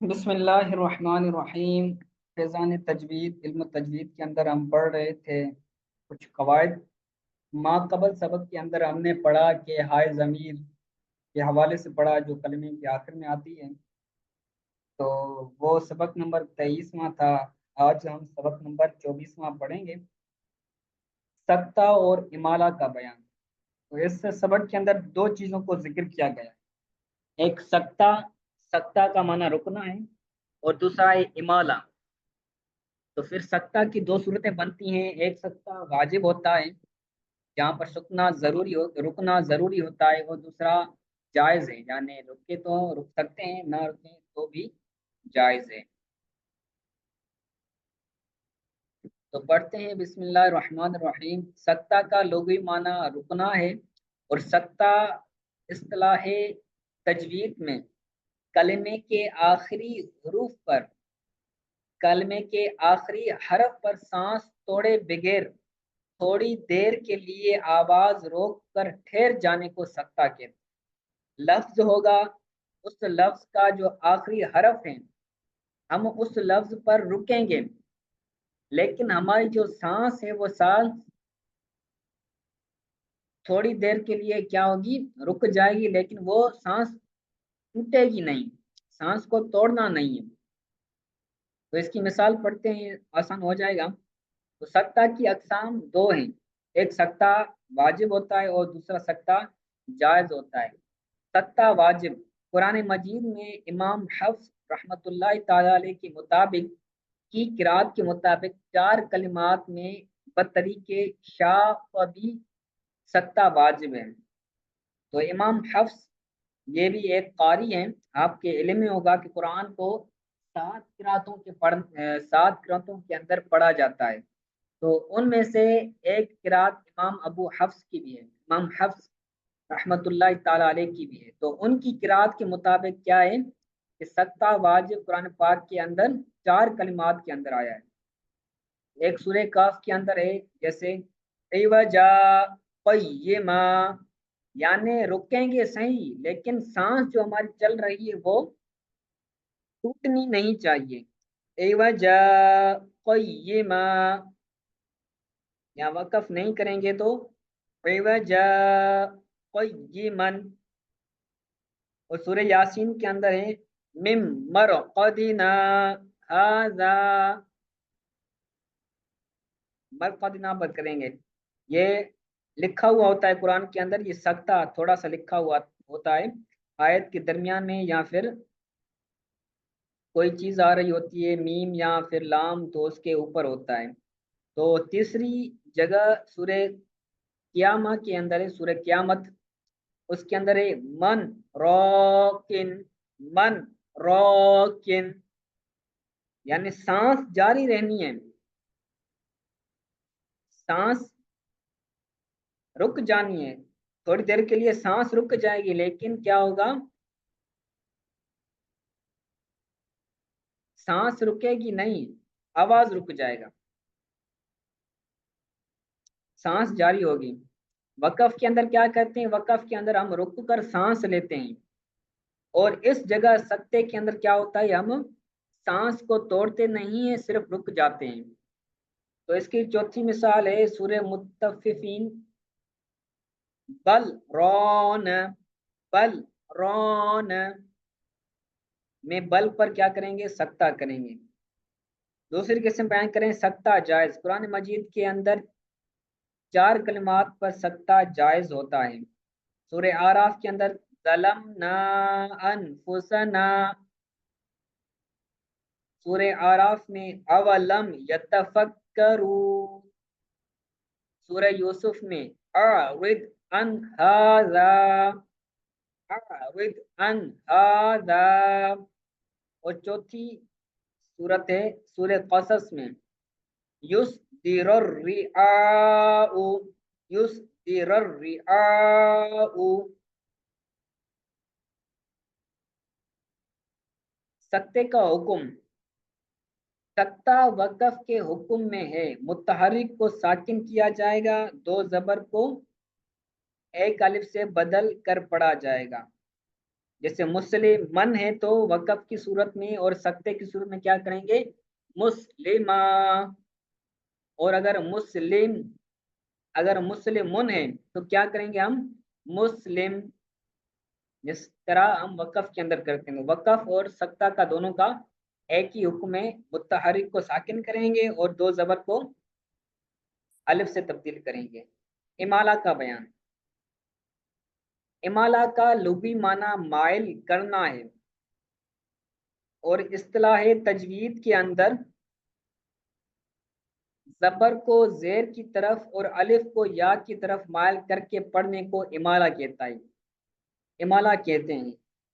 بسم اللہ الرحمن الرحیم۔ فیضان تجوید، علم تجوید کے اندر ہم پڑھ رہے تھے کچھ قواعد۔ ما قبل سبق کے اندر ہم نے پڑھا کہ ہائے ضمیر کے حوالے سے پڑھا جو کلمے کے آخر میں آتی ہے، تو وہ سبق نمبر 23واں تھا۔ آج ہم سبق نمبر 24واں پڑھیں گے، سکتہ اور امالہ کا بیان۔ تو اس سبق کے اندر دو چیزوں کو ذکر کیا گیا ہے، ایک سکتہ، سکتہ کا معنی رکنا ہے، اور دوسرا ہے امالہ۔ تو پھر سکتہ کی دو صورتیں بنتی ہیں، ایک سکتہ واجب ہوتا ہے جہاں پر رکنا ضروری ہوتا ہے، اور دوسرا جائز ہے، یعنی رکے تو رک سکتے ہیں، نہ رکیں تو بھی جائز ہے۔ تو پڑھتے ہیں بسم اللہ الرحمن الرحیم۔ سکتہ کا لغوی معنی رکنا ہے، اور سکتہ اصطلاح تجوید میں کلمے کے آخری حروف پر، کلمے کے آخری حرف پر سانس توڑے بغیر تھوڑی دیر کے لیے آواز روک کر ٹھہر جانے کو سکتہ کہتے ہیں۔ لفظ ہوگا، اس لفظ کا جو آخری حرف ہے ہم اس لفظ پر رکیں گے، لیکن ہماری جو سانس ہے وہ سانس تھوڑی دیر کے لیے کیا ہوگی، رک جائے گی، لیکن وہ سانس ٹوٹے گی نہیں، سانس کو توڑنا نہیں ہے۔ تو اس کی مثال پڑھتے ہیں، آسان ہو جائے گا۔ تو سکتہ کی اقسام دو ہیں، ایک سکتہ واجب ہوتا ہے اور دوسرا سکتہ جائز ہوتا ہے۔ سکتہ واجب قرآن مجید میں امام حفص رحمۃ اللہ تعالی علیہ کے مطابق کی قرات کے مطابق 4 کلمات میں بطریق شافعی سکتہ واجب ہے۔ تو امام حفص یہ بھی ایک قاری ہیں، آپ کے علم میں ہوگا کہ قرآن کو 7 قراتوں کے اندر پڑھا جاتا ہے۔ تو ان میں سے ایک قرات امام ابو حفص کی بھی ہے، امام حفص رحمت اللہ تعالی علیہ کی بھی ہے۔ تو ان کی قرات کے مطابق کیا ہے کہ سکتہ واجب قرآن پاک کے اندر 4 کلمات کے اندر آیا ہے۔ ایک سورہ کاف کے اندر ہے، جیسے ایوجا قیما، یعنی رکیں گے صحیح لیکن سانس جو ہماری چل رہی ہے وہ ٹوٹنی نہیں چاہیے۔ ایوجا قیما، یا وقف نہیں کریں گے تو ایوجا قیمن۔ اور سورہ یاسین کے اندر ہے مم مرقدنا ھذا، مرقدنا پر کریں گے، یہ لکھا ہوا ہوتا ہے قرآن کے اندر، یہ سکتہ تھوڑا سا لکھا ہوا ہوتا ہے آیت کے درمیان میں، یا پھر کوئی چیز آ رہی ہوتی ہے میم یا پھر لام تو اس کے اوپر ہوتا ہے۔ تو تیسری جگہ سورہ قیامہ کے اندر ہے، سورہ قیامت، اس کے اندر ہے من روکن، من روکن، یعنی سانس جاری رہنی ہے، سانس رک جانی ہے، تھوڑی دیر کے لیے سانس رک جائے گی، لیکن کیا ہوگا، سانس رکے گی نہیں، آواز رک جائے گا، سانس جاری ہوگی۔ وقف کے اندر کیا کرتے ہیں، وقف کے اندر ہم رک کر سانس لیتے ہیں، اور اس جگہ سکتے کے اندر کیا ہوتا ہے، ہم سانس کو توڑتے نہیں ہیں، صرف رک جاتے ہیں۔ تو اس کی چوتھی مثال ہے سورہ مطففین، بل رون، بل رون میں بل پر کیا کریں گے، سکتہ کریں گے۔ دوسری قسم بیان کریں سکتہ جائز، قرآن مجید کے اندر 4 کلمات پر سکتہ جائز ہوتا ہے۔ سورہ آراف کے اندر ظلمنا انفسنا، سورہ آراف میں اولم یتفکروا، سورہ یوسف میں اعرض عن ھذا، اعرض عن ھذا، اور چوتھی صورت ہے سورہ قصص میں یصدر الرعاء، یصدر الرعاء۔ سکتے کا حکم، سکتہ وقف کے حکم میں ہے، متحرک کو ساکن کیا جائے گا، 2 زبر کو 1 الف سے بدل کر پڑھا جائے گا۔ جیسے مسلم من ہے تو وقف کی صورت میں اور سکتے کی صورت میں کیا کریں گے؟ مسلمہ. اور اگر مسلمن ہے تو کیا کریں گے ہم؟ مسلم. جس طرح ہم وقف کے اندر کرتے ہیں، وقف اور سکتہ کا دونوں کا ایک ہی حکم ہے، متحرک کو ساکن کریں گے اور دو زبر کو الف سے تبدیل کریں گے. امالہ کا بیان. امالہ کا لغوی معنی مائل کرنا ہے، اور اصطلاح تجوید کے اندر زبر کو زیر کی طرف اور الف کو یا کی طرف مائل کر کے پڑھنے کو امالہ کہتے ہیں.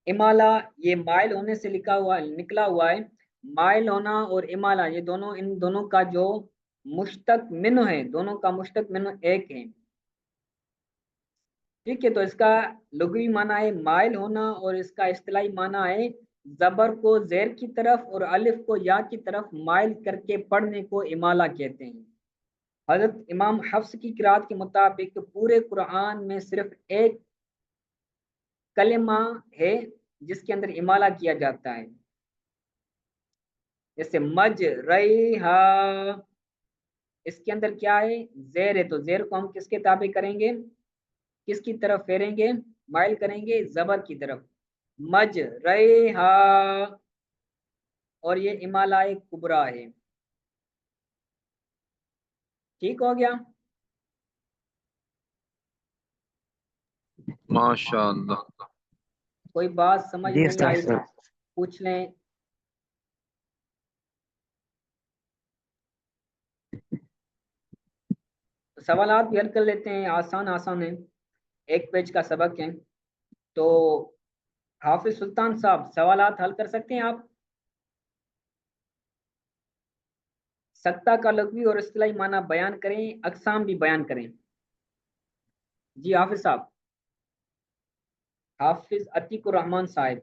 امالہ یہ مائل ہونے سے نکلا ہوا ہے. مائل ہونا اور امالہ یہ دونوں، ان دونوں کا جو مشتق منہ ہے، دونوں کا مشتق منہ ایک ہے. ٹھیک ہے، تو اس کا لغوی معنی ہے مائل ہونا، اور اس کا اصطلاحی معنی ہے زبر کو زیر کی طرف اور الف کو یا کی طرف مائل کر کے پڑھنے کو امالہ کہتے ہیں. حضرت امام حفص کی قرات کے مطابق پورے قرآن میں صرف ایک کلمہ ہے جس کے اندر امالہ کیا جاتا ہے. جیسے مج رہی ہا، اس کے اندر کیا ہے؟ زیر ہے، تو زیر کو ہم کس کے تابع کریں گے؟ کس کی طرف پھیریں گے؟ مائل کریں گے زبر کی طرف. مج رہی ہا، اور یہ امالہ کبرا ہے. ٹھیک ہو گیا؟ ماشاء اللہ. کوئی بات سمجھ جی میں نہیں استاد آئی سر. پوچھ لیں. سوالات بھی حل کر لیتے ہیں، آسان ہیں، ایک پیج کا سبق ہے. تو حافظ سلطان صاحب سوالات حل کر سکتے ہیں آپ؟ سکتہ کا لغوی اور اصطلاحی معنی بیان کریں، اقسام بھی بیان کریں. جی حافظ صاحب، حافظ عتیق الرحمان صاحب.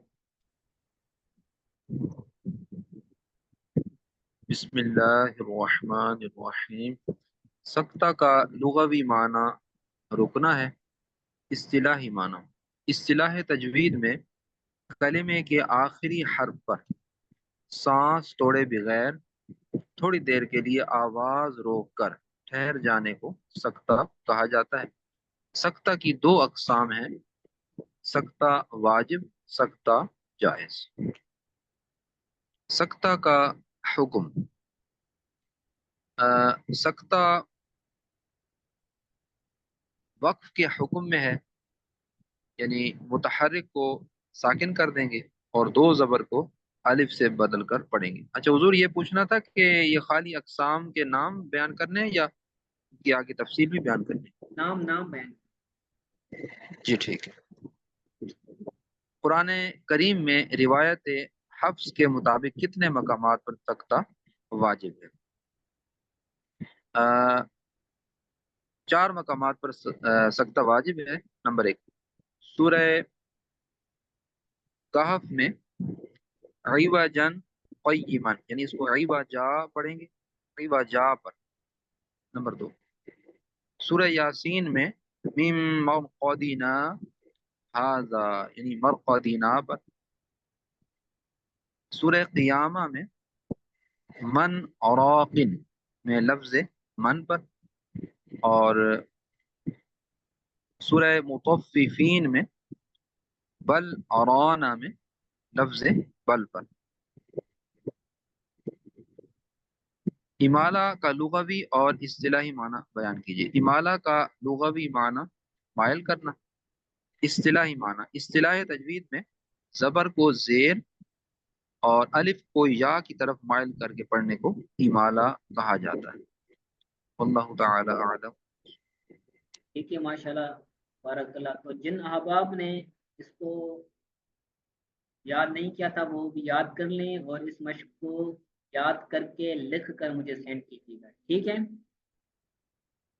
بسم اللہ الرحمن الرحیم. سکتہ کا لغوی معنی رکنا ہے. اصطلاحی معنی، اصطلاح تجوید میں کلمے کے آخری حرف پر سانس توڑے بغیر تھوڑی دیر کے لیے آواز روک کر ٹھہر جانے کو سکتہ کہا جاتا ہے. سکتہ کی دو اقسام ہیں: سکتہ واجب، سکتہ جائز. سکتہ کا حکم. سکتہ وقف کے حکم میں ہے، یعنی متحرک کو ساکن کر دیں گے اور دو زبر کو الف سے بدل کر پڑھیں گے. اچھا حضور، یہ پوچھنا تھا کہ یہ خالی اقسام کے نام بیان کرنے ہیں یا کی آگے تفصیل بھی بیان کرنی ہے؟ نام بیان. جی ٹھیک ہے. قرآن کریم میں روایت حفظ کے مطابق کتنے مقامات پر سکتہ واجب ہے؟ 4 مقامات پر سکتہ واجب ہے. نمبر 1، سورہ کہف میں عوجن قیمن، یعنی اس کو عوجا پڑھیں گے، عوجا پر. نمبر 2، سورہ یاسین میں مِن مرقدنا ھذا، یعنی مرقدنا پر. سورہ قیامہ میں من عراقن میں لفظ من پر. اور سورہ مطففین میں بل ارانا میں لفظ بل پر. امالہ کا لغوی اور اصطلاحی معنی بیان کیجیے. امالہ کا لغوی معنی مائل کرنا. اصطلاحی معنی، اصطلاح تجوید میں زبر کو زیر اور الف کو یا کی طرف مائل کر کے پڑھنے کو امالہ کہا جاتا ہے. اللہ تعالی اعلم. ٹھیک ہے، ماشاءاللہ، بارک اللہ. تو جن احباب نے اس کو یاد نہیں کیا تھا وہ بھی یاد کر لیں، اور اس مشق کو یاد کر کے لکھ کر مجھے سینڈ کیجیے گا. ٹھیک ہے.